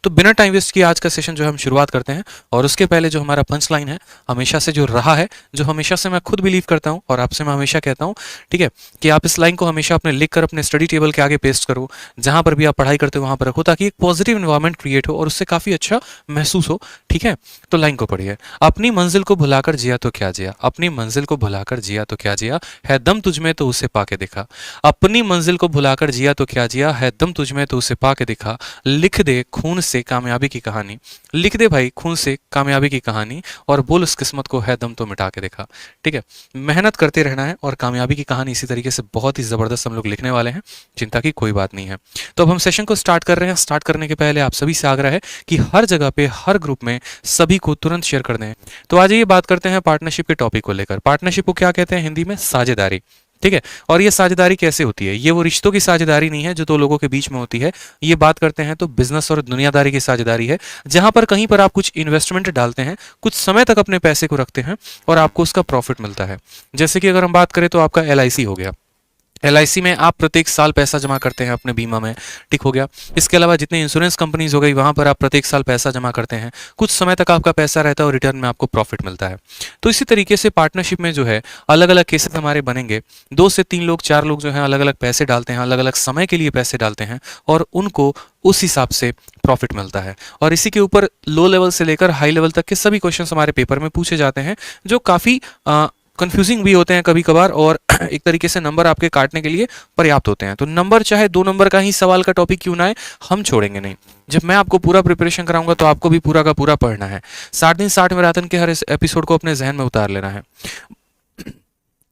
तो बिना time waste किए आज का सेशन जो है हम शुरुआत करते हैं। और उसके पहले जो हमारा पंच लाइन है, हमेशा से जो रहा है, जो हमेशा से मैं खुद बिलीव करता हूँ और आपसे मैं हमेशा कहता हूँ, ठीक है, कि आप इस लाइन को हमेशा अपने लिख कर अपने स्टडी टेबल के आगे पेस्ट करो, जहां पर भी आप पढ़ाई करते हो वहां पर रखो, ताकि एक पॉजिटिव इन्वायरमेंट क्रिएट हो और उससे काफी अच्छा महसूस हो। ठीक है, तो लाइन को पढ़िए। अपनी मंजिल को भुलाकर जिया तो क्या जिया, अपनी मंजिल को भुलाकर जिया तो क्या जिया, है दम तुझमें तो उसे पाके दिखा। अपनी मंजिल को भुलाकर जिया तो क्या जिया, है दम तुझमें तो उसे पाके दिखा। लिख दे खून से कामयाबी की कहानी, लिख दे भाई खून से कामयाबी की कहानी, और बोल उस किस्मत को है दम तो मिटा के दिखा। ठीक है, मेहनत करते रहना है और कामयाबी की कहानी इसी तरीके से बहुत ही जबरदस्त हम लोग लिखने वाले हैं, चिंता की कोई बात नहीं है। तो अब हम सेशन को स्टार्ट कर रहे हैं। स्टार्ट करने के पहले आप सभी से आग्रह है कि हर जगह पे हर ग्रुप में सभी को तुरंत शेयर कर दें। तो आज ये बात करते हैं पार्टनरशिप के टॉपिक को लेकर। पार्टनरशिप को क्या कहते हैं हिंदी में? साझेदारी। ठीक है, और ये साझेदारी कैसे होती है? ये वो रिश्तों की साझेदारी नहीं है जो दो लोगों के बीच में होती है। ये बात करते हैं तो बिजनेस और दुनियादारी की साझेदारी है, जहां पर कहीं पर आप कुछ इन्वेस्टमेंट डालते हैं, कुछ समय तक अपने पैसे को रखते हैं और आपको उसका प्रॉफिट मिलता है। जैसे कि अगर हम बात करें तो आपका LIC हो गया। LIC में आप प्रत्येक साल पैसा जमा करते हैं अपने बीमा में, ठीक हो गया। इसके अलावा जितने इंश्योरेंस कंपनीज हो गई, वहां पर आप प्रत्येक साल पैसा जमा करते हैं, कुछ समय तक आपका पैसा रहता है और रिटर्न में आपको प्रॉफिट मिलता है। तो इसी तरीके से पार्टनरशिप में जो है अलग अलग केसेस हमारे बनेंगे। 2 से 3 लोग, 4 लोग जो है अलग अलग पैसे डालते हैं, अलग अलग समय के लिए पैसे डालते हैं और उनको उस हिसाब से प्रॉफिट मिलता है। और इसी के ऊपर लो लेवल से लेकर हाई लेवल तक के सभी क्वेश्चंस हमारे पेपर में पूछे जाते हैं, जो काफी कंफ्यूजिंग भी होते हैं कभी कभार, और एक तरीके से नंबर आपके काटने के लिए पर्याप्त होते हैं। तो नंबर चाहे 2 नंबर का ही सवाल का टॉपिक क्यों ना है, हम छोड़ेंगे नहीं। जब मैं आपको पूरा प्रिपरेशन कराऊंगा तो आपको भी पूरा का पूरा पढ़ना है। 60 दिन 60 मैराथन के हर एपिसोड को अपने जहन में उतार लेना है।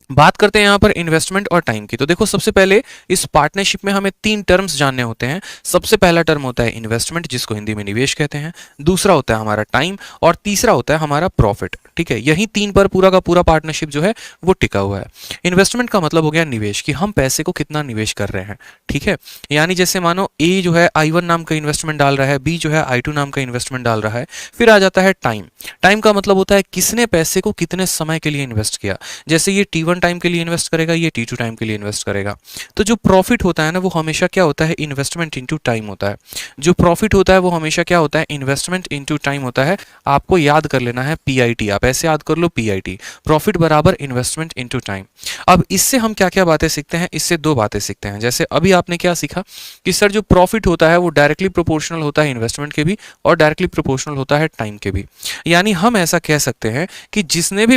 बात करते हैं यहाँ पर इन्वेस्टमेंट और टाइम की। तो देखो, सबसे पहले इस पार्टनरशिप में हमें 3 टर्म्स जानने होते हैं। सबसे पहला टर्म होता है इन्वेस्टमेंट, जिसको हिंदी में निवेश कहते हैं। दूसरा होता है हमारा टाइम, और तीसरा होता है हमारा प्रॉफिट। ठीक है, यही 3 पर पूरा का पूरा पार्टनरशिप जो है वो टिका हुआ है। इन्वेस्टमेंट का मतलब हो गया निवेश, कि हम पैसे को कितना निवेश कर रहे हैं। ठीक है, यानी जैसे मानो A जो है I1 नाम का इन्वेस्टमेंट डाल रहा है, B जो है I2 नाम का इन्वेस्टमेंट डाल रहा है। फिर आ जाता है टाइम। टाइम का मतलब होता है किसने पैसे को कितने समय के लिए इन्वेस्ट किया। जैसे ये T1 टाइम के लिए इन्वेस्ट करेगा, ये T2 टाइम के लिए इन्वेस्ट करेगा। तो जो प्रॉफिट होता है ना, वो हमेशा क्या होता है? इन्वेस्टमेंट इनटू टाइम होता है। जो प्रॉफिट होता है वो हमेशा क्या होता है? इन्वेस्टमेंट इनटू टाइम होता है। आपको याद कर लेना है PIT, आप ऐसे याद कर लो PIT, प्रॉफिट बराबर इन्वेस्टमेंट इनटू टाइम। अब इससे हम क्या क्या बातें सीखते हैं? इससे 2 बातें सीखते हैं। जैसे अभी आपने क्या सीखा कि सर जो प्रॉफिट होता है वो डायरेक्टली प्रोपोर्शनल होता है इन्वेस्टमेंट के भी, और डायरेक्टली प्रोपोर्शनल होता है टाइम के भी। यानी हम ऐसा कह सकते हैं कि जिसने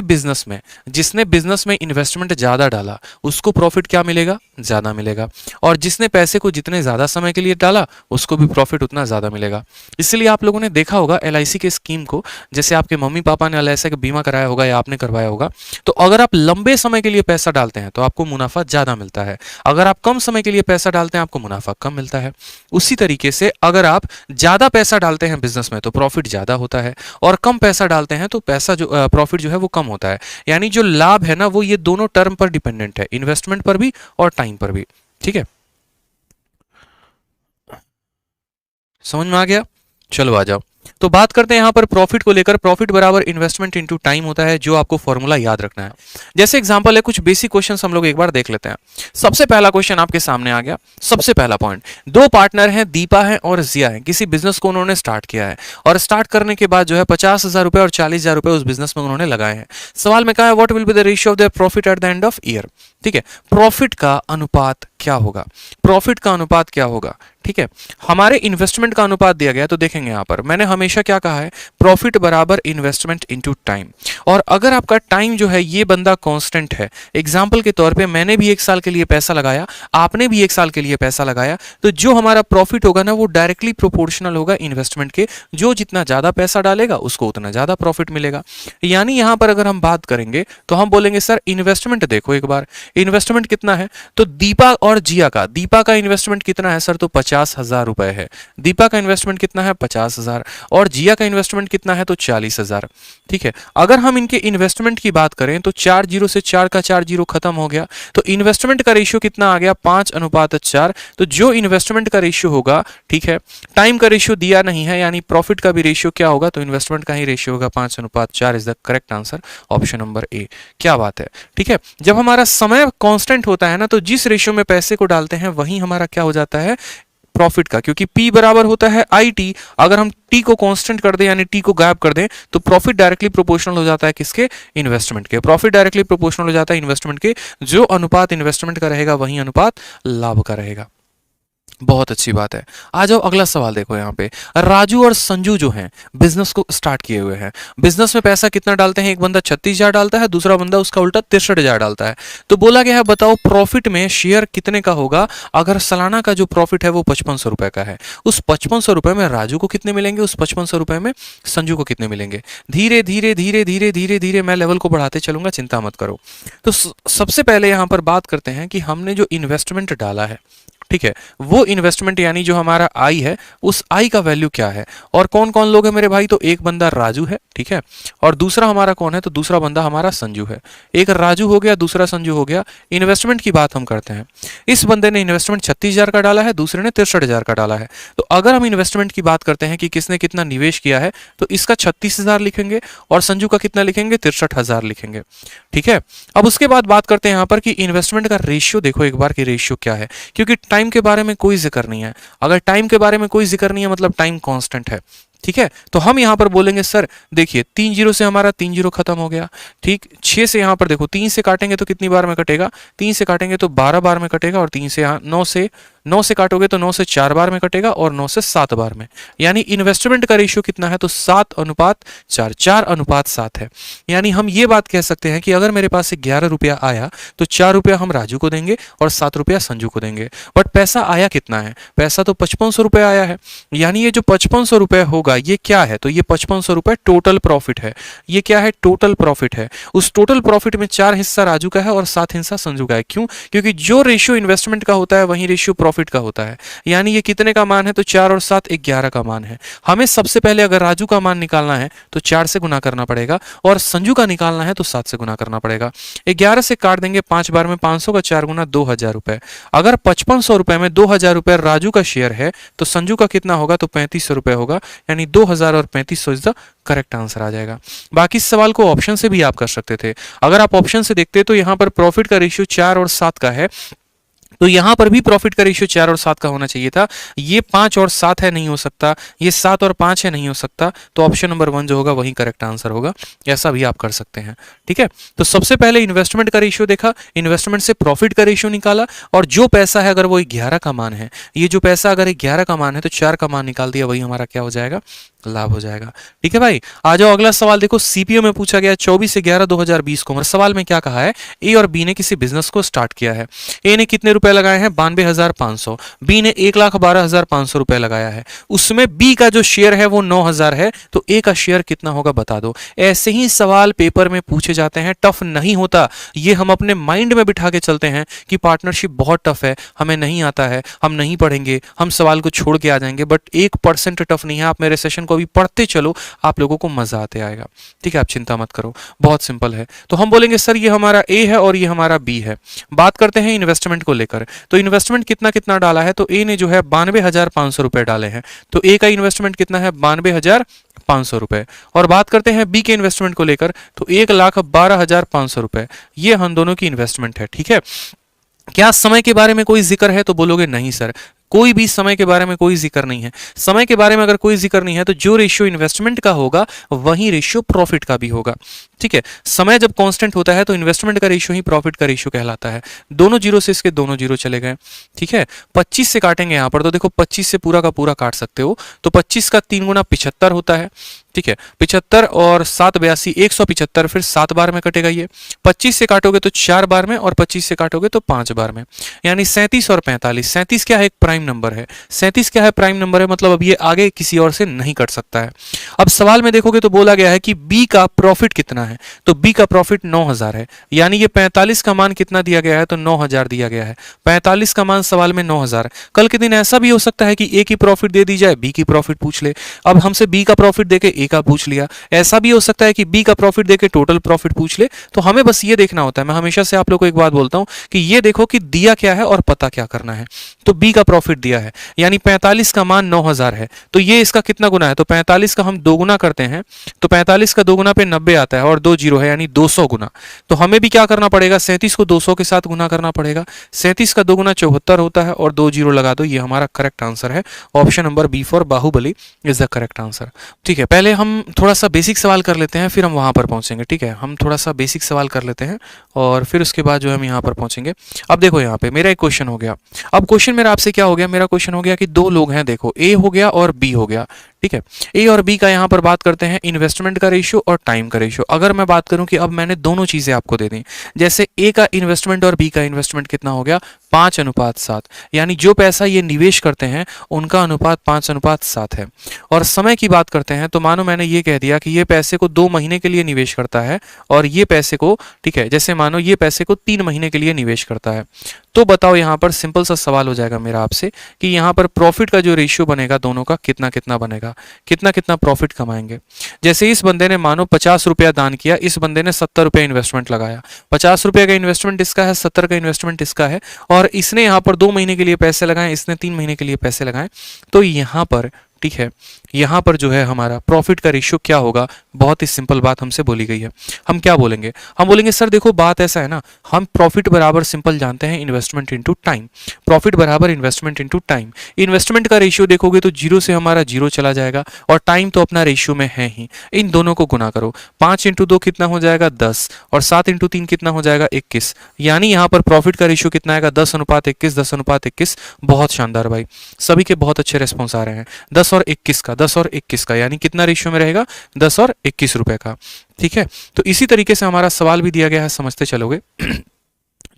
बिजनेस में इन्वेस्टमेंट ज्यादा डाला, उसको प्रॉफिट क्या मिलेगा? ज्यादा मिलेगा। और जिसने पैसे को जितने ज्यादा समय के लिए डाला, उसको भी प्रॉफिट उतना ज्यादा मिलेगा। इसलिए आप लोगों ने देखा होगा LIC के स्कीम को, जैसे आपके मम्मी पापा ने LIC का बीमा कराया होगा या आपने करवाया होगा, तो अगर आप लंबे समय के लिए पैसा डालते हैं तो आपको मुनाफा ज्यादा मिलता है। अगर आप कम समय के लिए पैसा डालते हैं, आपको मुनाफा कम मिलता है। उसी तरीके से अगर आप ज्यादा पैसा डालते हैं बिजनेस में तो प्रॉफिट ज्यादा होता है, और कम पैसा डालते हैं तो पैसा जो प्रॉफिट जो है वो कम होता है। यानी जो लाभ है ना, वो ये दोनों टर्म पर डिपेंडेंट है, इन्वेस्टमेंट पर भी और टाइम पर भी। ठीक है, समझ में आ गया? चलो आ जाओ। तो बात करते हैं यहां पर प्रॉफिट को लेकर। प्रॉफिट बराबर इन्वेस्टमेंट इनटू टाइम होता है, जो आपको फॉर्मूला याद रखना है। जैसे एग्जांपल है, कुछ बेसिक क्वेश्चंस हम लोग एक बार देख लेते हैं। सबसे पहला क्वेश्चन आपके सामने आ गया। सबसे पहला पॉइंट, 2 पार्टनर हैं, दीपा है और जिया है। किसी बिजनेस को उन्होंने स्टार्ट किया है, और स्टार्ट करने के बाद जो है 50,000 रुपए और 40,000 रुपए उस बिजनेस में उन्होंने लगाए हैं। सवाल में कहा है what will be the ratio of their profit at the end of year. ठीक है, प्रॉफिट का अनुपात क्या होगा? प्रॉफिट का अनुपात क्या होगा? ठीक है, हमारे इन्वेस्टमेंट का अनुपात दिया गया, तो देखेंगे यहां पर मैंने हमेशा क्या कहा है? प्रॉफिट बराबर इन्वेस्टमेंट इनटू टाइम। और अगर आपका टाइम जो है ये बंदा कांस्टेंट है, एग्जांपल के तौर पे मैंने भी 1 साल के लिए पैसा लगाया, आपने भी 1 साल के लिए पैसा लगाया, तो जो हमारा प्रॉफिट होगा ना, वो डायरेक्टली प्रोपोर्शनल होगा इन्वेस्टमेंट के। जो जितना ज्यादा पैसा डालेगा उसको उतना ज्यादा प्रॉफिट मिलेगा। यानी यहां पर अगर हम बात करेंगे तो हम बोलेंगे सर इन्वेस्टमेंट देखो एक बार, इन्वेस्टमेंट कितना है? तो दीपा और जिया का, दीपा का इन्वेस्टमेंट कितना है सर? तो 50,000 रुपए है। दीपा का इन्वेस्टमेंट कितना है? 50,000। और जिया का इन्वेस्टमेंट कितना है? तो 40,000। ठीक है, अगर हम इनके इन्वेस्टमेंट की बात करें तो 4 जीरो से 4 का 4 जीरो खत्म हो गया, तो इन्वेस्टमेंट का रेशियो कितना आ गया? 5:4। तो जो इन्वेस्टमेंट का रेशियो होगा, ठीक है, टाइम का रेशियो दिया नहीं है, यानी प्रॉफिट का भी रेशियो क्या होगा? तो इन्वेस्टमेंट का ही रेशियो होगा। 5:4 is the correct answer, option number A. क्या बात है? ठीक है, जब हमारा समय कांस्टेंट होता है ना, तो जिस रेशियो में पैसे को डालते हैं वही हमारा क्या हो जाता है? प्रॉफिट का, क्योंकि P बराबर होता है IT। अगर हम T को कांस्टेंट कर दें यानी T को गायब कर दें तो प्रॉफिट डायरेक्टली प्रोपोर्शनल हो जाता है किसके? इन्वेस्टमेंट के। प्रॉफिट डायरेक्टली प्रोपोर्शनल हो जाता है इन्वेस्टमेंट के। जो अनुपात इन्वेस्टमेंट का रहेगा वही अनुपात लाभ का रहेगा। बहुत अच्छी बात है। आ जाओ अगला सवाल देखो यहाँ पे। राजू और संजू जो हैं बिजनेस को स्टार्ट किए हुए हैं। बिजनेस में पैसा कितना डालते हैं? एक बंदा 36,000 डालता है, दूसरा बंदा उसका उल्टा 63,000 डालता है। तो बोला गया है बताओ प्रॉफिट में शेयर कितने का होगा अगर सालाना का जो प्रॉफिट है वो 5500 रुपए का है। उस 5500 रुपए में राजू को कितने मिलेंगे, उस 5500 रुपए में संजू को कितने मिलेंगे? धीरे धीरे धीरे धीरे धीरे धीरे मैं लेवल को बढ़ाते चलूंगा, चिंता मत करो। तो सबसे पहले यहां पर बात करते हैं कि हमने जो इन्वेस्टमेंट डाला है, ठीक है, वो इन्वेस्टमेंट यानी जो हमारा आई है उस आई का वैल्यू क्या है। और कौन कौन लोग हैं मेरे भाई? तो एक बंदा राजू है, ठीक है, और दूसरा हमारा कौन है? तो दूसरा बंदा हमारा संजू है। एक राजू हो गया, दूसरा संजू हो गया। इन्वेस्टमेंट की बात हम करते हैं। इस बंदे ने इन्वेस्टमेंट 36,000 का डाला है, दूसरे ने 63,000 का डाला है। तो अगर हम इन्वेस्टमेंट की बात करते हैं कि किसने कितना निवेश किया है, तो इसका 36,000 लिखेंगे और संजू का कितना लिखेंगे? 63,000 लिखेंगे, ठीक है। अब उसके बाद बात करते हैं यहां पर कि इन्वेस्टमेंट का रेशियो देखो एक बार कि रेशियो क्या है, क्योंकि टाइम के बारे में कोई जिक्र नहीं है। अगर टाइम के बारे में कोई जिक्र नहीं है मतलब टाइम कांस्टेंट है, ठीक है। तो हम यहां पर बोलेंगे सर देखिए 3 जीरो से हमारा 3 जीरो खत्म हो गया, ठीक। 6 से यहां पर देखो 3 से काटेंगे तो कितनी बार में कटेगा? 3 से काटेंगे तो 12 बार में कटेगा, और 3 से 9 से काटोगे तो 9 से 4 बार में कटेगा, और 9 से 7 बार में। यानी इन्वेस्टमेंट का रेशियो कितना है? तो 7:4, 4:7 है। यानी हम ये बात कह सकते हैं कि अगर मेरे पास से 11 रुपया आया तो 4 रुपया हम राजू को देंगे और 7 रुपया संजू को देंगे। बट पैसा आया कितना है? पैसा तो 5500 रुपये आया है। यानी ये जो 5500 रुपये होगा ये क्या है? तो ये 5500 रुपये टोटल प्रॉफिट है। ये क्या है? टोटल प्रॉफिट है। उस टोटल प्रॉफिट में 4 हिस्सा राजू का है और 7 हिस्सा संजू का है। क्यों? क्योंकि जो रेशियो इन्वेस्टमेंट का होता है वही रेशियो प्रॉफिट का होता है। यानी ये कितने का मान है? तो 4 और 7 11 का मान है। हमें सबसे पहले अगर राजू का मान निकालना है तो 4 से गुना करना पड़ेगा, और संजू का निकालना है तो 7 से गुना करना पड़ेगा। 11 से काट देंगे 5 बार में, 500 का 4 गुना 2000 रुपए। अगर 5500 रुपए में 2000 रुपए राजू का शेयर है तो संजू का कितना होगा? तो 3500 रुपए होगा। यानी 2000 और 3500 इज द करेक्ट आंसर आ जाएगा। बाकी इस सवाल को ऑप्शन से भी आप कर सकते थे। अगर आप ऑप्शन से देखते तो यहां पर प्रॉफिट का रेशियो 4 और 7 का है, तो यहां पर भी प्रॉफिट का रेशियो 4 और 7 का होना चाहिए था। ये 5 और 7 है, नहीं हो सकता। ये 7 और 5 है, नहीं हो सकता। तो ऑप्शन नंबर 1 जो होगा वही करेक्ट आंसर होगा। ऐसा भी आप कर सकते हैं, ठीक है। तो सबसे पहले इन्वेस्टमेंट का रेशियो देखा, इन्वेस्टमेंट से प्रॉफिट का रेशियो निकाला, और जो पैसा है अगर वो 11 का मान है, ये जो पैसा अगर 11 का मान है तो 4 का मान निकाल दिया, वही हमारा क्या हो जाएगा? लाभ हो जाएगा, ठीक है भाई। आ जाओ अगला सवाल देखो। सीपीओ में पूछा गया 24/11/2020 को। सवाल में क्या कहा है? ए और बी ने किसी बिजनेस को स्टार्ट किया है। ए ने कितने रुपए लगाए हैं? 92,500। बी ने 1,12,500 रुपए लगाया है। उसमें बी का जो शेयर है वो 9,000 है, तो ए का शेयर कितना होगा बता दो। ऐसे ही सवाल पेपर में पूछे जाते हैं, टफ नहीं होता। ये हम अपने माइंड में बिठा के चलते हैं कि पार्टनरशिप बहुत टफ है, हमें नहीं आता है, हम नहीं पढ़ेंगे, हम सवाल को छोड़ के आ जाएंगे। बट 1% टफ नहीं है। आप मेरे सेशन को अभी पढ़ते चलो, आप लोगों को मजा आते आएगा, ठीक है। आप चिंता मत करो, बहुत सिंपल है। तो हम बोलेंगे सर ये हमारा ए है और ये हमारा बी है। बात करते हैं इन्वेस्टमेंट को लेकर। तो इन्वेस्टमेंट कितना कितना डाला है? तो ए ने जो है 92,500 रुपए डाले हैं। तो ए का इन्वेस्टमेंट कितना है? 92,500 रुपए। और बात करते हैं बी के इन्वेस्टमेंट को लेकर, तो 1,12,500 रुपए। ये हम दोनों की इन्वेस्टमेंट है, ठीक है। क्या समय के बारे में कोई जिक्र है? तो बोलोगे नहीं सर, कोई भी समय के बारे में कोई जिक्र नहीं है। समय के बारे में अगर कोई जिक्र नहीं है तो जो रेशियो इन्वेस्टमेंट का होगा वही रेशियो प्रॉफिट का भी होगा, ठीक है। समय जब कांस्टेंट होता है तो इन्वेस्टमेंट का रेशियो ही प्रॉफिट का रेशियो कहलाता है। दोनों जीरो से इसके दोनों जीरो चले गए, ठीक है। 25 से काटेंगे यहां पर, तो देखो 25 से पूरा का पूरा काट सकते हो। तो 25 का 3 गुना 75 होता है, ठीक है। 75 और 7 82 175, फिर 7 बार में कटेगा। ये 25 से काटोगे तो 4 बार में, और 25 से काटोगे तो 5 बार में। यानी 37 और 45। 37 क्या है? एक प्राइम नंबर है। 37 क्या है? प्राइम नंबर है, मतलब अब ये आगे किसी और से नहीं कट सकता है। अब सवाल में देखोगे तो बोला गया है कि बी का प्रॉफिट कितना है? तो बी का प्रॉफिट 9,000 है। यानी ये 45 का मान कितना दिया गया है? तो 9,000 दिया गया है। 45 का मान सवाल में 9,000। कल के दिन ऐसा भी हो सकता है कि ए की प्रॉफिट दे दी जाए, बी की प्रॉफिट पूछ ले। अब हमसे बी का प्रॉफिट देके ए का पूछ लिया। ऐसा भी हो सकता है कि बी का प्रॉफिट देके टोटल प्रॉफिट पूछ ले। तो हमें बस ये देखना होता है। मैं हमेशा से आप लोगों को एक बात बोलता हूं कि ये देखो कि दिया क्या है और पता क्या करना है। तो बी का प्रॉफिट दिया है, यानी 45 का मान 9,000 है। तो ये इसका कितना गुना है? तो 45 का हम 2 गुना करते हैं, तो 45 का 2 गुना पे 90 आता है, और 2 जीरो है यानी 200 गुना। तो हमें भी क्या करना पड़ेगा, 37 को 200 के साथ गुना करना पड़ेगा। 37 का 2 गुना 74 होता है और 2 जीरो लगा दो, ये हमारा करेक्ट आंसर है। Option number B for Baahubali is the correct answer. ठीक है, पहले हम थोड़ा सा बेसिक सवाल कर लेते हैं, फिर हम वहां पर पहुंचेंगे। ठीक है, हम थोड़ा सा बेसिक सवाल कर लेते हैं और फिर उसके बाद जो है हम यहाँ पर पहुंचेंगे। अब देखो यहाँ पे मेरा एक क्वेश्चन हो गया। अब क्वेश्चन मेरा आपसे क्या हो गया, मेरा क्वेश्चन हो गया कि दो लोग हैं, देखो ए हो गया और बी हो गया। ठीक है, ए और बी का यहाँ पर बात करते हैं इन्वेस्टमेंट का रेशियो और टाइम का रेशियो। अगर मैं बात करूं कि अब मैंने दोनों चीजें आपको दे दी, जैसे ए का इन्वेस्टमेंट और बी का इन्वेस्टमेंट कितना हो गया, 5:7, यानी जो पैसा ये निवेश करते हैं उनका अनुपात 5:7 है। और समय की बात करते हैं तो मानो मैंने ये कह दिया कि ये पैसे को 2 महीने के लिए निवेश करता है और ये पैसे को, ठीक है, जैसे मानो ये पैसे को 3 महीने के लिए निवेश करता है। तो बताओ यहाँ पर सिंपल सा सवाल हो जाएगा मेरा आपसे कि यहाँ पर प्रॉफिट का जो रेशियो बनेगा दोनों का कितना कितना बनेगा, कितना कितना प्रॉफिट कमाएंगे। जैसे इस बंदे ने मानो 50 रुपया दान किया, इस बंदे ने 70 रुपया इन्वेस्टमेंट लगाया। 50 रुपये का इन्वेस्टमेंट इसका है, 70 का इन्वेस्टमेंट इसका है, और इसने यहाँ पर 2 महीने के लिए पैसे लगाए, इसने 3 महीने के लिए पैसे लगाए। तो यहाँ पर, ठीक है, यहाँ पर जो है हमारा प्रॉफिट का रेशियो क्या होगा, बहुत ही सिंपल बात हमसे बोली गई है। हम क्या बोलेंगे, हम बोलेंगे सर देखो बात ऐसा है ना, हम प्रॉफिट बराबर सिंपल जानते हैं इन्वेस्टमेंट इनटू टाइम। प्रॉफिट बराबर इन्वेस्टमेंट इनटू टाइम। इन्वेस्टमेंट का रेशियो देखोगे तो 0 से हमारा 0 चला जाएगा और टाइम तो अपना रेशियो में है ही। इन दोनों को गुना करो, 5 × 2 कितना हो जाएगा 10 और 7 × 3 कितना हो जाएगा 21, यानी यहाँ पर प्रॉफिट का रेशियो कितना आएगा 10:21, 10:21। बहुत शानदार भाई, सभी के बहुत अच्छे रेस्पॉन्स आ रहे हैं। 10 और 21 का यानी कितना रेशियो में रहेगा, 10 और 21 रुपए का। ठीक है, तो इसी तरीके से हमारा सवाल भी दिया गया है, समझते चलोगे।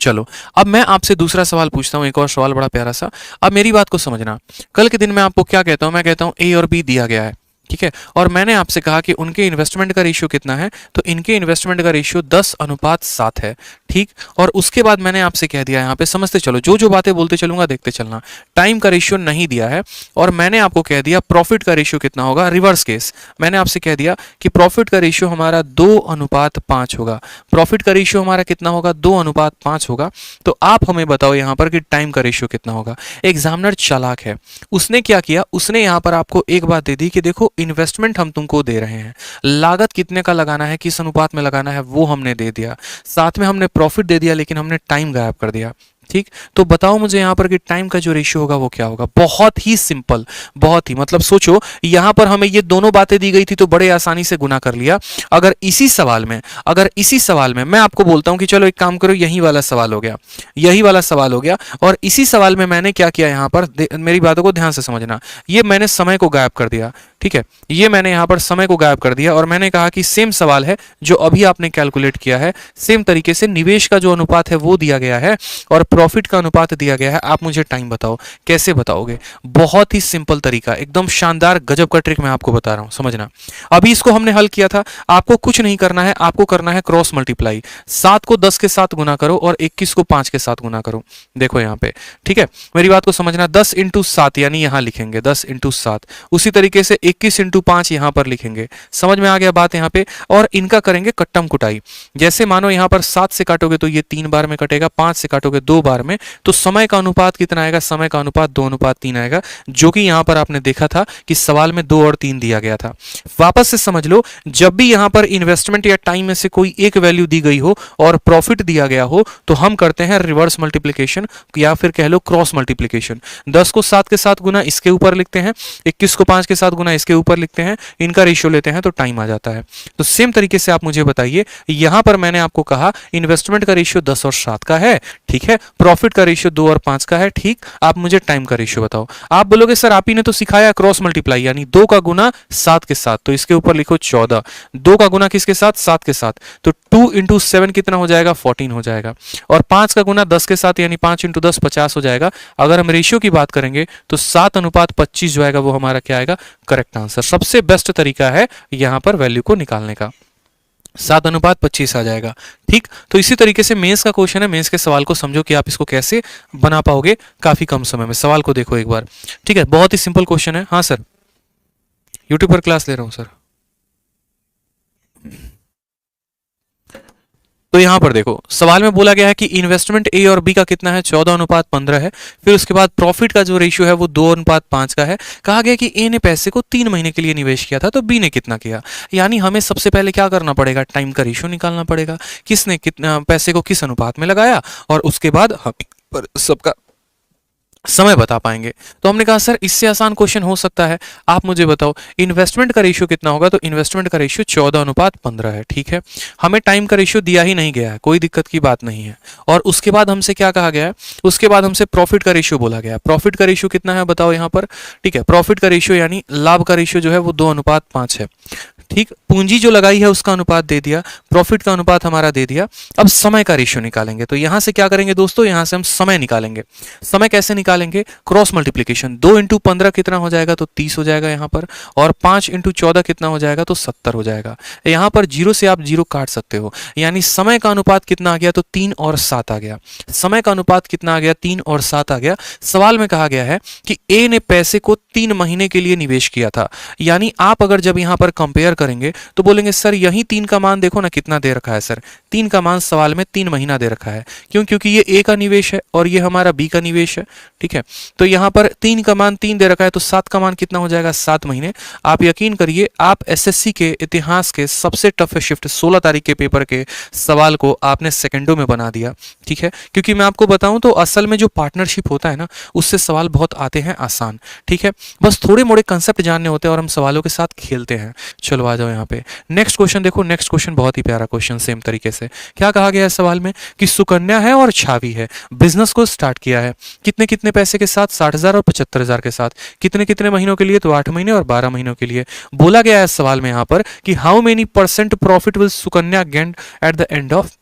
चलो अब मैं आपसे दूसरा सवाल पूछता हूं, एक और सवाल बड़ा प्यारा सा। अब मेरी बात को समझना, कल के दिन मैं आपको क्या कहता हूं, मैं कहता हूं ए और बी दिया गया है, ठीक है, और मैंने आपसे कहा कि उनके इन्वेस्टमेंट का रेशियो कितना है, तो इनके इन्वेस्टमेंट का रेशियो 10:7 है। ठीक, और उसके बाद मैंने आपसे कह दिया, यहाँ पे समझते चलो, जो जो बातें बोलते चलूंगा देखते चलना। टाइम का रेशियो नहीं दिया है और मैंने आपको कह दिया प्रॉफिट का रेशियो कितना होगा, रिवर्स केस। मैंने आपसे कह दिया कि प्रॉफिट का रेशियो हमारा 2:5 होगा। प्रॉफिट का रेशियो हमारा कितना होगा, 2:5 होगा। तो आप हमें बताओ यहाँ पर कि टाइम का रेशियो कितना होगा। एग्जामिनर चालाक है, उसने क्या किया, उसने यहाँ पर आपको एक बात दे दी कि देखो इन्वेस्टमेंट हम तुमको दे रहे हैं, लागत कितने का लगाना है, किस अनुपात में लगाना है, वो हमने दे दिया, साथ में हमने प्रॉफिट दे दिया, लेकिन हमने टाइम गायब कर दिया। ठीक, तो बताओ मुझे यहाँ पर कि टाइम का जो रेशियो होगा वो क्या होगा। बहुत ही सिंपल, बहुत ही, मतलब सोचो यहाँ पर हमें ये दोनों बातें दी गई थी तो बड़े आसानी से गुना कर लिया। अगर इसी सवाल में मैं आपको बोलता हूं कि चलो एक काम करो, यही वाला सवाल हो गया, यही वाला सवाल हो गया, और इसी सवाल में मैंने क्या किया, यहाँ पर मेरी बातों को ध्यान से समझना, ये मैंने समय को गायब कर दिया। ठीक है, ये मैंने यहाँ पर समय को गायब कर दिया और मैंने कहा कि सेम सवाल है जो अभी आपने कैलकुलेट किया है, सेम तरीके से निवेश का जो अनुपात है वो दिया गया है और प्रॉफिट का अनुपात दिया गया है। आप मुझे टाइम बताओ, कैसे बताओगे। बहुत ही सिंपल तरीका, एकदम शानदार गजब का ट्रिक मैं आपको बता रहा हूं, समझना। अभी इसको हमने हल किया था, आपको कुछ नहीं करना है, आपको करना है क्रॉस मल्टीप्लाई। 7 को 10 के साथ गुना करो और 21 को 5 के साथ गुना करो। देखो यहाँ पे, ठीक है, मेरी बात को समझना। 10 × 7 यानी यहां लिखेंगे 10 × 7, उसी तरीके से 21 × 5 यहां पर लिखेंगे। समझ में आ गया बात यहाँ पे। और इनका करेंगे कट्टम कुटाई। जैसे मानो यहां पर 7 से काटोगे तो ये 3 बार में कटेगा, 5 से काटोगे 2 बार में, तो समय का अनुपात कितना आएगा, समय का अनुपात 2:3 आएगा, जो कि यहां पर आपने देखा था कि सवाल में 2 और 3 दिया गया था। वापस से समझ लो, जब भी यहां पर इन्वेस्टमेंट या टाइम में से कोई एक वैल्यू दी गई हो और प्रॉफिट दिया गया हो तो हम करते हैं रिवर्स मल्टीप्लिकेशन या फिर कह लो क्रॉस मल्टीप्लिकेशन। 10 को 7 के साथ गुना इसके ऊपर लिखते हैं, 21 को 5 के साथ गुना इसके ऊपर लिखते हैं, इनका रेशियो लेते हैं तो टाइम आ जाता है। तो सेम तरीके से आप मुझे बताइए, यहां पर मैंने आपको कहा इन्वेस्टमेंट का रेशियो 10 और 7 का है, ठीक है, प्रॉफिट का रेशियो 2 और 5 का है, ठीक। आप मुझे टाइम का रेशियो बताओ। आप बोलोगे सर आप ही ने तो सिखाया क्रॉस मल्टीप्लाई, यानी 2 का गुना 7 के साथ, तो इसके ऊपर लिखो 14। 2 का गुना किसके साथ, 7 के साथ, तो 2 × 7 कितना हो जाएगा, 14 हो जाएगा। और 5 का गुना 10 के साथ यानी 5 × 10 50 हो जाएगा। अगर हम रेशियो की बात करेंगे तो 7:25 जो आएगा वो हमारा क्या आएगा, करेक्ट आंसर। सबसे बेस्ट तरीका है यहां पर वैल्यू को निकालने का, 7:25 आ जाएगा। ठीक, तो इसी तरीके से मेंस का क्वेश्चन है, मेंस के सवाल को समझो कि आप इसको कैसे बना पाओगे काफी कम समय में। सवाल को देखो एक बार, ठीक है, बहुत ही सिंपल क्वेश्चन है। हाँ सर, यूट्यूब पर क्लास ले रहा हूं सर। तो यहाँ पर देखो सवाल में बोला गया है कि इन्वेस्टमेंट ए और बी का कितना है, 14:15 है। फिर उसके बाद प्रॉफिट का जो रेशियो है वो 2:5 का है। कहा गया कि ए ने पैसे को 3 महीने के लिए निवेश किया था, तो बी ने कितना किया। यानी हमें सबसे पहले क्या करना पड़ेगा, टाइम का रेशियो निकालना पड़ेगा, किसने कितना पैसे को किस अनुपात में लगाया, और उसके बाद हम पर सबका समय बता पाएंगे। तो हमने कहा सर इससे आसान क्वेश्चन हो सकता है, आप मुझे बताओ इन्वेस्टमेंट का रेशियो कितना होगा। तो इन्वेस्टमेंट का रेशियो 14:15 है। ठीक है, हमें टाइम का रेशियो दिया ही नहीं गया है, कोई दिक्कत की बात नहीं है। और उसके बाद हमसे क्या कहा गया है, उसके बाद हमसे प्रॉफिट का रेशियो बोला गया है। प्रॉफिट का रेशियो कितना है बताओ यहाँ पर। ठीक है, प्रॉफिट का रेशियो यानी लाभ का रेशियो जो है वो 2:5 है। ठीक, पूंजी जो लगाई है उसका अनुपात दे दिया, प्रॉफिट का अनुपात हमारा दे दिया। अब समय का रेशियो निकालेंगे, तो यहां से क्या करेंगे दोस्तों, यहां से हम समय निकालेंगे। समय कैसे निकालेंगे, क्रॉस मल्टीप्लीकेशन। 2 × 15 कितना हो जाएगा, तो 30 हो जाएगा यहाँ पर, और 5 × 14 कितना हो जाएगा, तो 70 हो जाएगा। यहाँ पर 0 से आप 0 काट सकते हो, यानी समय का अनुपात कितना आ गया, तो 3 और 7 आ गया। समय का अनुपात कितना आ गया, 3 और 7 आ गया। सवाल में कहा गया है कि ए ने पैसे को 3 महीने के लिए निवेश किया था। यानी आप अगर जब यहाँ पर कंपेयर करेंगे तो बोलेंगे सर यही 3 का मान देखो ना कितना दे रखा है। सर 3 का मान सवाल में 3 महीना दे रखा है, क्यों, क्योंकि ये ए का निवेश है और ये हमारा बी का निवेश है। ठीक है, तो यहाँ पर 3 का मान 3 दे रखा है, तो 7 का मान कितना हो जाएगा, 7 महीने। आप यकीन करिए, आप एसएससी के इतिहास के सबसे टफ शिफ्ट 16 तारीख के पेपर के सवाल को आपने सेकंडों में बना दिया। ठीक है, क्योंकि मैं आपको बताऊं तो असल में जो पार्टनरशिप होता है ना, उससे सवाल बहुत आते हैं आसान। ठीक है, बस थोड़े मोड़े कंसेप्ट जानने होते हैं और हम सवालों के साथ खेलते हैं। चलो आ जाओ यहाँ पे नेक्स्ट क्वेश्चन देखो। नेक्स्ट क्वेश्चन बहुत ही प्यारा क्वेश्चन, सेम तरीके से क्या कहा गया है सवाल में कि सुकन्या है और छावी है, बिजनेस को स्टार्ट किया है कितने कितने पैसे के साथ, 60,000 और 75,000 के साथ, कितने कितने महीनों के लिए, तो 8 महीने और 12 महीनों के लिए। बोला गया है सवाल में यहाँ पर कि how many % profit will Sukanya gain at the end of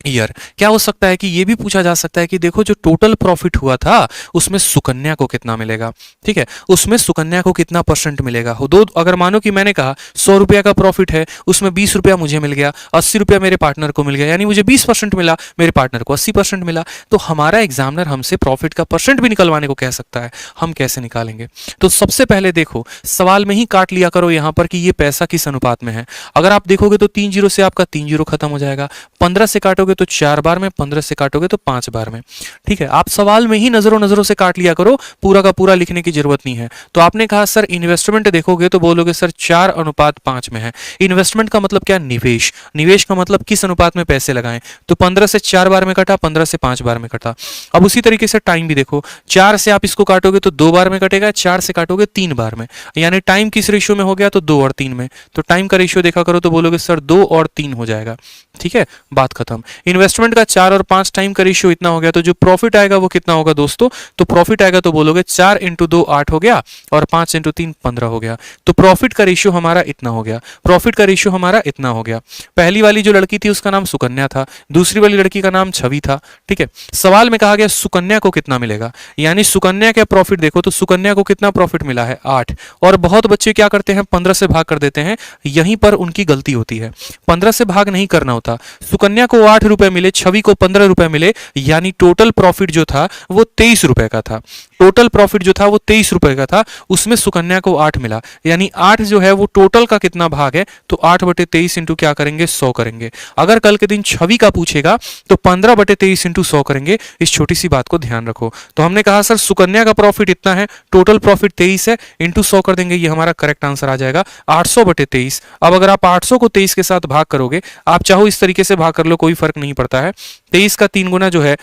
year. क्या हो सकता है कि ये भी पूछा जा सकता है कि देखो जो टोटल प्रॉफिट हुआ था उसमें सुकन्या को कितना मिलेगा। ठीक है, उसमें सुकन्या को कितना % मिलेगा। हो दो, अगर मानो कि मैंने कहा 100 रुपया का प्रॉफिट है, उसमें 20 रुपया मुझे मिल गया, 80 रुपया मेरे पार्टनर को मिल गया, यानी मुझे 20% मिला, मेरे पार्टनर को 80% मिला। तो हमारा एग्जामिनर हमसे प्रॉफिट का % भी निकलवाने को कह सकता है। हम कैसे निकालेंगे, तो सबसे पहले देखो सवाल में ही काट लिया करो यहाँ पर कि ये पैसा किस अनुपात में है। अगर आप देखोगे तो 3 0 से आपका 3 0 खत्म हो जाएगा, 15 से काटोगे तो 4 बार में, 15 से काटोगे तो 5 बार में। ठीक है, आप सवाल में ही नजरों से काट लिया करो, पूरा का पूरा लिखने की जरूरत नहीं है। तो आपने कहा सर इन्वेस्टमेंट देखोगे तो बोलोगे सर 4:5 में है। इन्वेस्टमेंट का मतलब क्या, निवेश। निवेश का मतलब किस अनुपात में पैसे लगाएं, तो 15 से 4 बार में कटा, 15 से 5 बार में कटा। अब उसी तरीके से टाइम भी देखो, 4 से आप इसको काटोगे तो 2 बार में कटेगा, 4 से काटोगे 3 बार में, यानी टाइम किस रेशियो में हो गया, तो 2 और 3 में। तो टाइम का रेशियो देखा करो तो बोलोगे सर 2 और 3 हो जाएगा। ठीक है, बात खत्म। इन्वेस्टमेंट का 4 और 5 टाइम का रेशियो इतना हो गया, तो जो प्रॉफिट आएगा वो कितना होगा दोस्तों, तो प्रॉफिट आएगा तो बोलोगे 4 × 2 8 हो गया, और 5 × 3 15 हो गया। तो प्रॉफिट का रेशियो हमारा इतना हो गया, प्रॉफिट का रेशियो हमारा इतना हो गया। पहली वाली जो लड़की थी उसका नाम सुकन्या था, दूसरी वाली लड़की का नाम छवि था। ठीक है, सवाल में कहा गया सुकन्या को कितना मिलेगा, यानी सुकन्या का प्रॉफिट देखो तो सुकन्या को कितना प्रॉफिट मिला है, 8। और बहुत बच्चे क्या करते हैं, 15 से भाग कर देते हैं, यहीं पर उनकी गलती होती है। 15 से भाग नहीं करना होता। सुकन्या को 8 रुपए मिले, छवि को 15 रुपए मिले, यानी टोटल प्रॉफिट जो था वो 23 रुपए का था। टोटल प्रॉफिट जो था वो 23 रुपए का था, उसमें सुकन्या को 8 मिला, यानी 8 जो है वो टोटल का कितना भाग है, तो 8/23 इंटू क्या करेंगे, 100 करेंगे। अगर कल के दिन छवि का पूछेगा तो 15/23 इंटू 100 करेंगे। इस छोटी सी बात को ध्यान रखो। तो हमने कहा सर सुकन्या का प्रॉफिट इतना है, टोटल प्रॉफिट 23 है, इंटू 100 कर देंगे, ये हमारा करेक्ट आंसर आ जाएगा 800/23। अब अगर आप 800 को 23 के साथ भाग करोगे, आप चाहो इस तरीके से भाग कर लो, कोई फर्क नहीं पड़ता है। 23 का 3 गुना जो है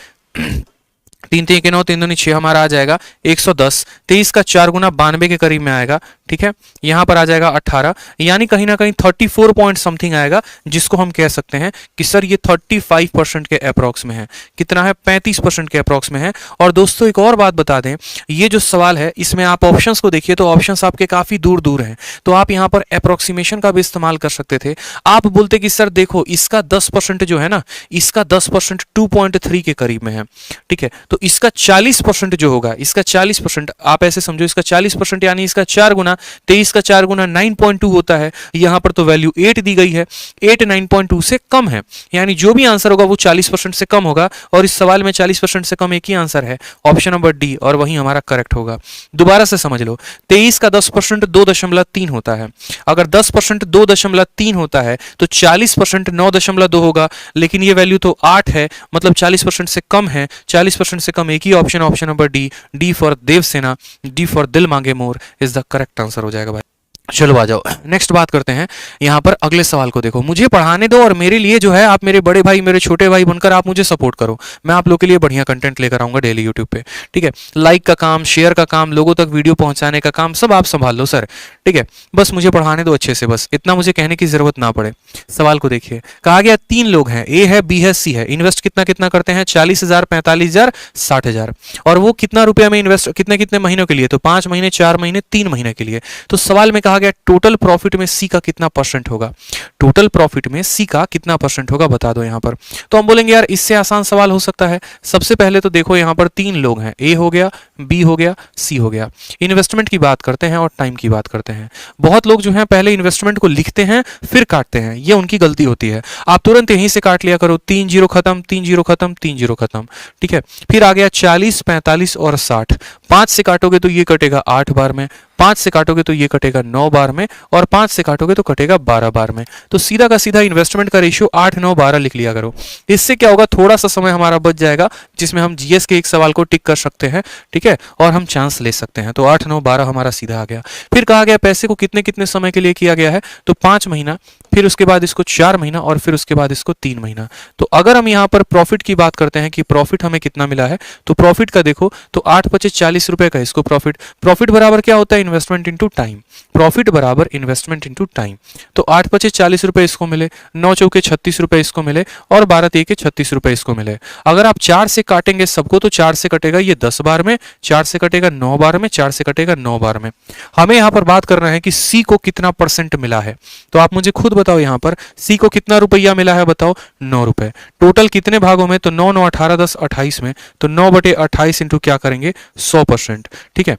3 3 के 9, 3 दूनी 6 हमारा आ जाएगा 110। 23 का 4 गुना 92 के करीब में आएगा। ठीक है, यहां पर आ जाएगा 18, यानी कहीं ना कहीं 34 पॉइंट समथिंग आएगा, जिसको हम कह सकते हैं कि सर ये 35% के अप्रॉक्स में है। कितना है, 35% के अप्रॉक्स में है। और दोस्तों एक और बात बता दें, ये जो सवाल है इसमें आप ऑप्शंस को देखिए तो ऑप्शंस आपके काफी दूर दूर हैं, तो आप यहां पर अप्रोक्सीमेशन का भी इस्तेमाल कर सकते थे। आप बोलते कि सर देखो इसका 10% जो है ना, इसका 10% 2.3 के करीब में है। ठीक है, तो इसका 40% जो होगा, इसका 40% आप ऐसे समझो, इसका 40% यानी इसका 4 गुना 23 का 4 गुना 9.2 होता है, यहाँ पर तो वैल्यू 8 दी गई है, 8 9.2 से कम है, यानी जो भी आंसर होगा वो 40% से कम होगा, और इस सवाल में 40% से कम एक ही आंसर है, ऑप्शन नंबर डी, और वही हमारा करेक्ट होगा। दोबारा से समझ लो, 23 का 10% 2.3 होता है, अगर 10% 2.3 होता है तो 40% 9.2 होगा, लेकिन ये वैल्यू तो 8 है, मतलब 40% से कम है, 40% से कम एक ही option, option number D, D for Devsena, D for दिल मांगे more is the correct answer हो जाएगा भाई। चलो आ जाओ, नेक्स्ट बात करते हैं। यहाँ पर अगले सवाल को देखो, मुझे पढ़ाने दो और मेरे लिए जो है आप मेरे बड़े भाई मेरे छोटे भाई बनकर आप मुझे सपोर्ट करो, मैं आप लोग के लिए बढ़िया कंटेंट लेकर आऊंगा डेली यूट्यूब पे, ठीक है। लाइक का काम, शेयर का काम, लोगों तक वीडियो पहुंचाने का काम सब आप संभाल लो सर, ठीक है। बस मुझे पढ़ाने दो अच्छे से, बस इतना मुझे कहने की जरूरत ना पड़े। सवाल को देखिए, कहा गया 3 लोग हैं, ए है, बी है, सी है, इन्वेस्ट कितना कितना करते हैं, 40,000, 45,000, 60,000, और वो कितना रुपया में इन्वेस्ट, कितने कितने महीनों के लिए, तो 5 महीने, 4 महीने, 3 महीने के लिए। तो सवाल में कहा गया टोटल प्रॉफिट में सी का कितना परसेंट होगा, टोटल प्रॉफिट में सी का कितना परसेंट होगा बता दो यहाँ पर। तो हम बोलेंगे यार इससे आसान सवाल हो सकता है। सबसे पहले तो देखो यहाँ पर 3 लोग हैं, ए हो गया, बी हो गया, सी हो गया। इन्वेस्टमेंट की बात करते हैं और टाइम की बात करते हैं। बहुत लोग जो है पहले इन्वेस्टमेंट को लिखते हैं फिर काटते हैं, ये उनकी गलती होती है। आप तुरंत यहीं से काट लिया करो, 3 0 खत्म, 3 0 खत्म, 3 0 खत्म, ठीक है। फिर आ गया 40, 45 और 60, 5 से काटोगे तो ये कटेगा 8 बार में, 5 से काटोगे तो ये कटेगा 9 बार में, और 5 से काटोगे तो कटेगा 12 बार में। तो सीधा का सीधा इन्वेस्टमेंट का रेशियो 8 9 12 लिख लिया करो। इससे क्या होगा, थोड़ा सा समय हमारा बच जाएगा जिसमें हम जीएस के एक सवाल को टिक कर सकते हैं, ठीक है, और हम चांस ले सकते हैं। तो 8 9 12 हमारा सीधा आ गया। फिर कहा गया पैसे को कितने कितने समय के लिए किया गया है, तो 5 महीना, फिर उसके बाद इसको 4 महीना, और फिर उसके बाद इसको 3 महीना। तो अगर हम यहाँ पर प्रॉफिट की बात करते हैं कि प्रॉफिट हमें कितना मिला है, तो प्रॉफिट का देखो तो 8 25 40 रुपए का इसको प्रॉफिट, प्रॉफिट बराबर क्या होता है, इन्वेस्टमेंट इनटू टाइम, प्रॉफिट बराबर इन्वेस्टमेंट इनटू टाइम। तो 8 25 40 रुपए इसको मिले, 9 चौके 36 रुपए इसको मिले, और 12 तेके 36 रुपए इसको मिले। अगर आप 4 से काटेंगे सबको तो 4 से कटेगा ये 10 बार में, 4 से कटेगा 9 बार में, 4 से कटेगा 9 बार में। हमें यहाँ पर बात करना है कि सी को कितना परसेंट मिला है, तो आप मुझे खुद बताओ यहाँ पर सी को कितना रुपया मिला है, बताओ 9 रुपए। टोटल कितने भागों में, तो 9 9 18 10 28 में, तो 9/28 इंटू क्या करेंगे 100%, ठीक है।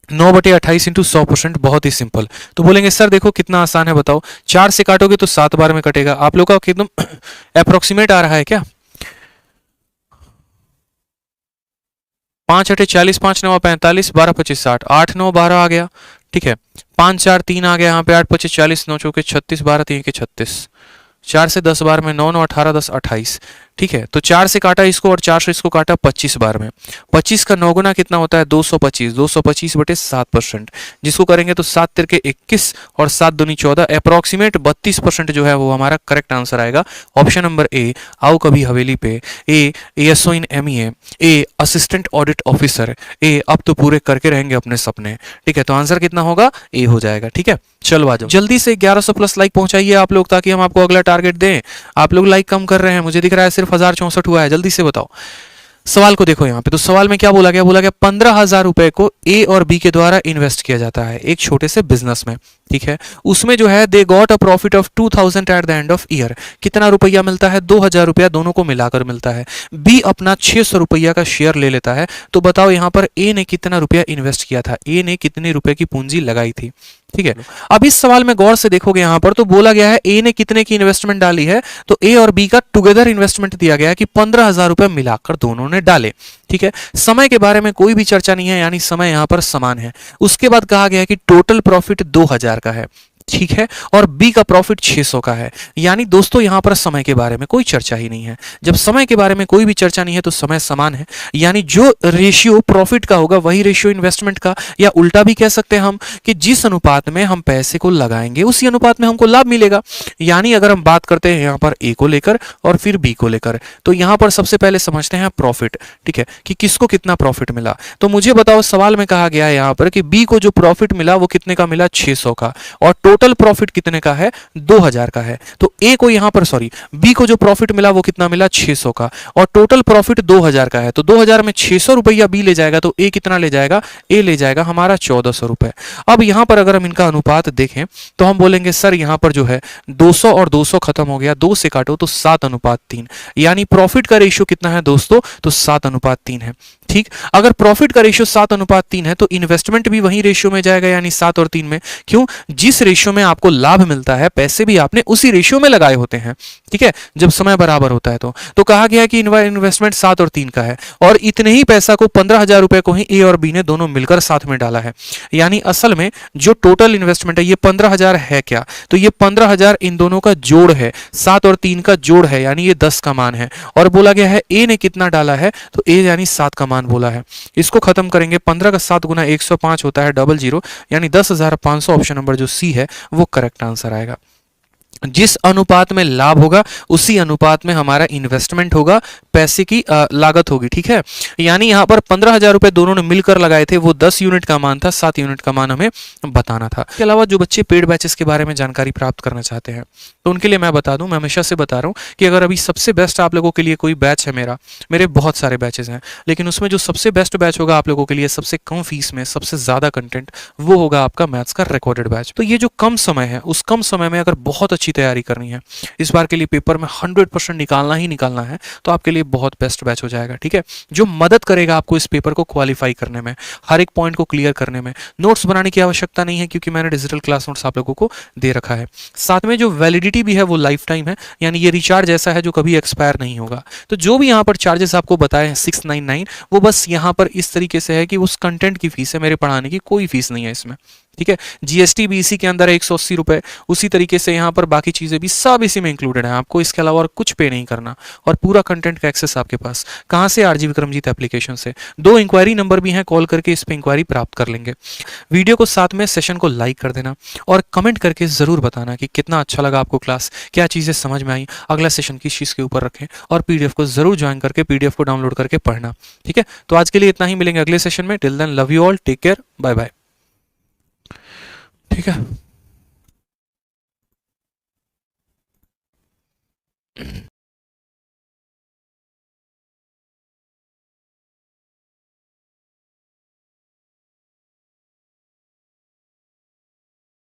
9/28 इंटू 100%, बहुत ही सिंपल। तो बोलेंगे सर देखो कितना आसान है, बताओ 4 से काटोगे तो 7 बार में कटेगा। आप लोग का एकदम अप्रोक्सीमेट आ रहा है क्या, 5 8 40, 5 9 45, 12 25 60, 8 9 12 आ गया, ठीक है। 5 4 3 आ गया यहाँ पे, 8 25 40, 9 चौके 36, 12 3 के 36, 4 से 10 बार में, 9 9 18 10 28, ठीक है। तो 4 से काटा इसको और 4 से इसको काटा 25 बार में, 25 का 9 गुना कितना होता है 225, 225/7%, जिसको करेंगे तो 7 तिरके 21 और 7 दूनी 14, अप्रोक्सीमेट 32% जो है वो हमारा करेक्ट आंसर आएगा, ऑप्शन नंबर ए। आओ कभी हवेली पे, ए एएसओ इन एमईए, ए असिस्टेंट ऑडिट ऑफिसर, ए अब तो पूरे करके रहेंगे अपने सपने, ठीक है। तो आंसर कितना होगा, ए हो जाएगा, ठीक है। चलो आ जाओ जल्दी से 1100 प्लस लाइक पहुंचाइए आप लोग, ताकि हम आपको अगला टारगेट दें। आप लोग लाइक कम कर रहे हैं, मुझे दिख रहा है सिर्फ 1064 हुआ है, जल्दी से बताओ। सवाल को देखो यहाँ पे, तो सवाल में क्या बोला गया, बोला गया 15,000 रुपए को ए और बी के द्वारा इन्वेस्ट किया जाता है एक छोटे से बिजनेस में, ठीक है। उसमें जो है they got a profit of 2000 at the end of year, कितना रुपया मिलता है, 2000 रुपया दोनों को मिलाकर मिलता है। बी अपना 600 रुपया का शेयर ले लेता है। तो बताओ यहाँ पर ए ने कितना रुपया इन्वेस्ट किया था, ए ने कितने रुपए की पूंजी लगाई थी, ठीक है। अब इस सवाल में गौर से देखोगे यहाँ पर, तो बोला गया है ए ने कितने की इन्वेस्टमेंट डाली है, तो ए और बी का टुगेदर इन्वेस्टमेंट दिया गया है कि 15,000 रुपए मिलाकर दोनों ने डाले, ठीक है। समय के बारे में कोई भी चर्चा नहीं है, यानी समय यहाँ पर समान है। उसके बाद कहा गया है कि टोटल प्रॉफिट 2000 का है, ठीक है, और बी का प्रॉफिट 600 का है। यानी दोस्तों यहाँ पर समय के बारे में कोई चर्चा ही नहीं है। जब समय के बारे में कोई भी चर्चा नहीं है तो समय समान है, यानी जो रेशियो प्रॉफिट का होगा वही रेशियो इन्वेस्टमेंट का, या उल्टा भी कह सकते हैं हम कि जिस अनुपात में हम पैसे को लगाएंगे उसी अनुपात में हमको लाभ मिलेगा। यानी अगर हम बात करते हैं यहाँ पर ए को लेकर और फिर बी को लेकर, तो यहाँ पर सबसे पहले समझते हैं प्रॉफिट, ठीक है, कि किसको कितना प्रॉफिट मिला। तो मुझे बताओ, सवाल में कहा गया है यहाँ पर कि बी को जो प्रॉफिट मिला वो कितने का मिला, 600 का, और टोटल प्रॉफिट कितने का है, 2000 का है। तो ए को यहाँ पर बी को जो प्रॉफिट मिला वो कितना मिला, 600 का, और टोटल प्रॉफिट 2000 का है। तो 2000 में 600 रुपया बी ले जाएगा, तो ए कितना ले जाएगा, ए ले जाएगा हमारा 1400 रुपए। अब यहाँ पर अगर हम इनका अनुपात देखें तो हम बोलेंगे सर यहाँ पर जो है 200 और 200 खत्म हो गया, 2 से काटो तो 7:3, यानी प्रॉफिट का रेशियो कितना है दोस्तों, तो 7:3 है। ठीक। अगर प्रॉफिट का रेशियो 7:3 है तो इन्वेस्टमेंट भी वही रेशियो में जाएगा, यानी 7 और 3 में। क्यों? जिस रेशियो में आपको लाभ मिलता है, पैसे भी आपने उसी रेशियो में लगाए होते हैं, ठीक है, जब समय बराबर होता है। तो कहा गया है कि इन्वेस्टमेंट 7 और 3 का है, और इतने ही पैसा को 15,000 रुपए को ही ए और बी ने दोनों मिलकर साथ में डाला है। यानी असल में जो टोटल इन्वेस्टमेंट है ये 15,000 है क्या? तो ये 15,000 इन दोनों का जोड़ है, 7 और 3 का जोड़ है, यानी ये 10 का मान है। और बोला गया है ए ने कितना डाला है, तो ए यानी 7 का मान बोला है। इसको खत्म करेंगे, 15 का 7 गुना 105 होता है 00, यानी 10,500। ऑप्शन नंबर जो सी है वो करेक्ट आंसर आएगा। जिस अनुपात में लाभ होगा उसी अनुपात में हमारा इन्वेस्टमेंट होगा, पैसे की लागत होगी, ठीक है। यानी यहां पर 15,000 रुपए दोनों ने मिलकर लगाए थे, वो 10 यूनिट का मान था, 7 यूनिट का मान हमें बताना था। इसके अलावा जो बच्चे पेड बैचेस के बारे में जानकारी प्राप्त करना चाहते हैं तो उनके लिए मैं बता दूं, मैं हमेशा से बता रहा हूं कि अगर अभी सबसे बेस्ट आप लोगों के लिए कोई बैच है मेरे बहुत सारे बैचेस हैं, लेकिन उसमें जो सबसे बेस्ट बैच होगा आप लोगों के लिए सबसे कम फीस में सबसे ज्यादा कंटेंट, वो होगा आपका मैथ्स का रिकॉर्डेड बैच। तो ये जो कम समय है, उस कम समय में अगर बहुत अच्छी तैयारी करनी है, इस बार के लिए पेपर में 100% निकालना ही निकालना है, तो आपके लिए बहुत बेस्ट बैच हो जाएगा, ठीक है, जो मदद करेगा आपको इस पेपर को क्वालिफाई करने में, हर एक पॉइंट को क्लियर करने में। नोट्स बनाने की आवश्यकता नहीं है क्योंकि मैंने डिजिटल क्लास नोट्स आप लोगों को दे रखा है। साथ में जो वैलिडिटी भी है वो लाइफ टाइम है, यानी ये रिचार्ज ऐसा है जो कभी एक्सपायर नहीं होगा। तो जो भी यहाँ पर चार्जेस आपको बताए हैं 699, वो बस यहाँ पर इस तरीके से है कि उस कंटेंट की फीस है, मेरे पढ़ाने की कोई फीस नहीं है इसमें, ठीक है। जीएसटी भी इसी के अंदर है 180 रुपए, उसी तरीके से यहाँ पर बाकी चीजें भी सब इसी में इंक्लूडेड है, आपको इसके अलावा और कुछ पे नहीं करना, और पूरा कंटेंट का एक्सेस आपके पास कहाँ से? आरजी विक्रमजीत एप्लीकेशन से। 2 इंक्वायरी नंबर भी हैं, कॉल करके इस पे इंक्वायरी प्राप्त कर लेंगे। वीडियो को साथ में सेशन को लाइक कर देना और कमेंट करके जरूर बताना कि कितना अच्छा लगा आपको क्लास, क्या चीजें समझ में आई, अगला सेशन किस चीज के ऊपर रखें, और पीडीएफ को जरूर ज्वाइन करके पीडीएफ को डाउनलोड करके पढ़ना, ठीक है। तो आज के लिए इतना ही, मिलेंगे अगले सेशन में। Till then love you all, take care, bye bye, ठीक है।